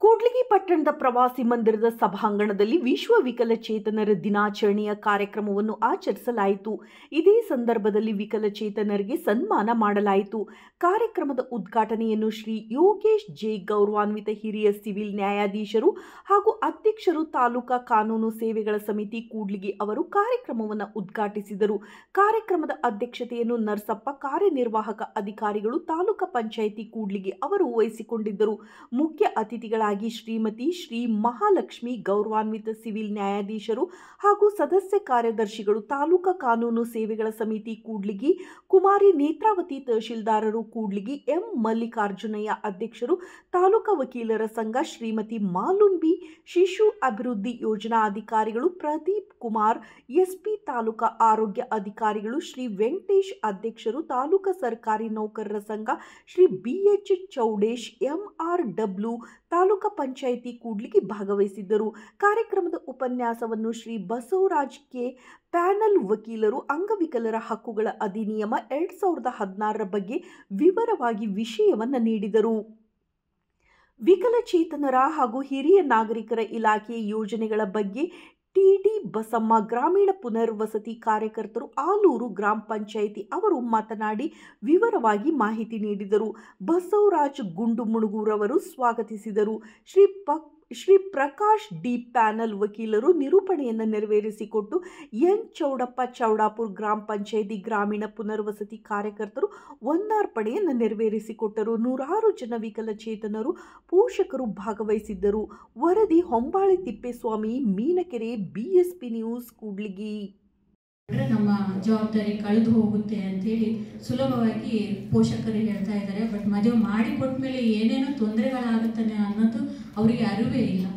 ಕೂಡ್ಲಿಗಿ ಪಟ್ಟಣದ ಪ್ರವಾಸಿ ಮಂದಿರದ ಸಭಾಂಗಣದಲ್ಲಿ ವಿಶ್ವ ವಿಕಲಚೇತನರ ದಿನಾಚರಣೆಯ ಕಾರ್ಯಕ್ರಮವನ್ನು ಆಚರಿಸಲಾಯಿತು. ಇದೇ ಸಂದರ್ಭದಲ್ಲಿ ವಿಕಲಚೇತನರಿಗೆ ಸನ್ಮಾನ ಮಾಡಲಾಯಿತು. ಕಾರ್ಯಕ್ರಮದ ಉದ್ಘಾಟನೆಯನ್ನು ಶ್ರೀ ಯೋಗೇಶ್ ಜೆ ಗೌರವಾನ್ವಿತ ಹಿರಿಯ ಸಿವಿಲ್ ನ್ಯಾಯಾಧೀಶರು ಹಾಗೂ ಅಧ್ಯಕ್ಷರು ತಾಲೂಕಾ ಕಾನೂನು ಸೇವೆಗಳ ಸಮಿತಿ ಕೂಡ್ಲಿಗಿ ಅವರು ಕಾರ್ಯಕ್ರಮವನ್ನು ಉದ್ಘಾಟಿಸಿದರು. ಕಾರ್ಯಕ್ರಮದ ಅಧ್ಯಕ್ಷತೆಯನ್ನು ನರಸಪ್ಪ ಕಾರ್ಯನಿರ್ವಾಹಕ ಅಧಿಕಾರಿಗಳು ತಾಲೂಕಾ ಪಂಚಾಯಿತಿ ಕೂಡ್ಲಿಗಿ ಅವರು ವಹಿಸಿಕೊಂಡಿದ್ದರು. ಮುಖ್ಯ ಅತಿಥಿಗಳಾಗಿ ಶ್ರೀಮತಿ ಶ್ರೀ ಮಹಾಲಕ್ಷ್ಮಿ ಗೌರವಾನ್ವಿತ ಸಿವಿಲ್ ನ್ಯಾಯಾಧೀಶರು ಹಾಗೂ ಸದಸ್ಯ ಕಾರ್ಯದರ್ಶಿಗಳು ತಾಲೂಕಾ ಕಾನೂನು ಸೇವೆಗಳ ಸಮಿತಿ ಕೂಡ್ಲಿಗಿ, ಕುಮಾರಿ ನೇತ್ರಾವತಿ ತಹಶೀಲ್ದಾರರು ಕೂಡ್ಲಿಗಿ, ಎಂ ಮಲ್ಲಿಕಾರ್ಜುನಯ್ಯ ಅಧ್ಯಕ್ಷರು, ತಾಲೂಕಾ ವಕೀಲರ ಸಂಘ ಶ್ರೀಮತಿ ಮಾಲುಂಬಿ, ಶಿಶು ಅಭಿವೃದ್ಧಿ ಯೋಜನಾ ಅಧಿಕಾರಿಗಳು ಪ್ರದೀಪ್ ಕುಮಾರ್, ಎಸ್ಪಿ ತಾಲೂಕಾ ಆರೋಗ್ಯ ಅಧಿಕಾರಿಗಳು ಶ್ರೀ ವೆಂಕಟೇಶ್ ಅಧ್ಯಕ್ಷರು, ತಾಲೂಕಾ ಸರ್ಕಾರಿ ನೌಕರರ ಸಂಘ ಶ್ರೀ BH ಚೌಡೇಶ್, MRW ತಾಲೂಕಾ ಪಂಚಾಯಿತಿ ಕೂಡ್ಲಿಗಿ ಭಾಗವಹಿಸಿದ್ದರು. ಕಾರ್ಯಕ್ರಮದ ಉಪನ್ಯಾಸವನ್ನು ಶ್ರೀ ಬಸವರಾಜ್ ಕೆ, ಪ್ಯಾನಲ್ ವಕೀಲರು ಅಂಗವಿಕಲರ ಹಕ್ಕುಗಳ ಅಧಿನಿಯಮ 2016 ಬಗ್ಗೆ ವಿವರವಾಗಿ ವಿಷಯವನ್ನು ನೀಡಿದರು. ವಿಕಲಚೇತನರ ಹಾಗೂ ಹಿರಿಯ ನಾಗರಿಕರ ಇಲಾಖೆಯ ಯೋಜನೆಗಳ ಬಗ್ಗೆ TD ಬಸಮ್ಮ ಗ್ರಾಮೀಣ ಪುನರ್ವಸತಿ ಕಾರ್ಯಕರ್ತರು ಆಲೂರು ಗ್ರಾಮ ಪಂಚಾಯಿತಿ ಅವರು ಮಾತನಾಡಿ ವಿವರವಾಗಿ ಮಾಹಿತಿ ನೀಡಿದರು. ಬಸವರಾಜ್ ಗುಂಡುಮುಣಗೂರವರು ಸ್ವಾಗತಿಸಿದರು. ಶ್ರೀ ಪ್ರಕಾಶ್ ಡಿ ಪ್ಯಾನಲ್ ವಕೀಲರು ನಿರೂಪಣೆಯನ್ನು ನೆರವೇರಿಸಿಕೊಟ್ಟು ಎನ್ ಚೌಡಪ್ಪ ಚೌಡಾಪುರ ಗ್ರಾಮ ಪಂಚಾಯಿತಿ ಗ್ರಾಮೀಣ ಪುನರ್ವಸತಿ ಕಾರ್ಯಕರ್ತರು ವಂದಾರ್ಪಣೆಯನ್ನು ನೆರವೇರಿಸಿಕೊಟ್ಟರು. 100 ಜನ ವಿಕಲಚೇತನರು ಪೋಷಕರು ಭಾಗವಹಿಸಿದ್ದರು. ವರದಿ ಹೊಂಬಾಳೆ ತಿಪ್ಪೇಸ್ವಾಮಿ, ಮೀನಕೆರೆ, BSP ನ್ಯೂಸ್ ಕೂಡ್ಲಿಗಿ. ನಮ್ಮ ಜವಾಬ್ದಾರಿ ಕಳೆದು ಹೋಗುತ್ತೆ ಅಂತೇಳಿ ಸುಲಭವಾಗಿ ಪೋಷಕರು ಹೇಳ್ತಾ ಇದ್ದಾರೆ. ಬಟ್ ಮದುವೆ ಮಾಡಿಕೊಟ್ಮೇಲೆ ಏನೇನೋ ತೊಂದರೆಗಳಾಗುತ್ತಾನೆ ಅನ್ನೋದು ಅವರಿಗೆ ಅರಿವೇ ಇಲ್ಲ.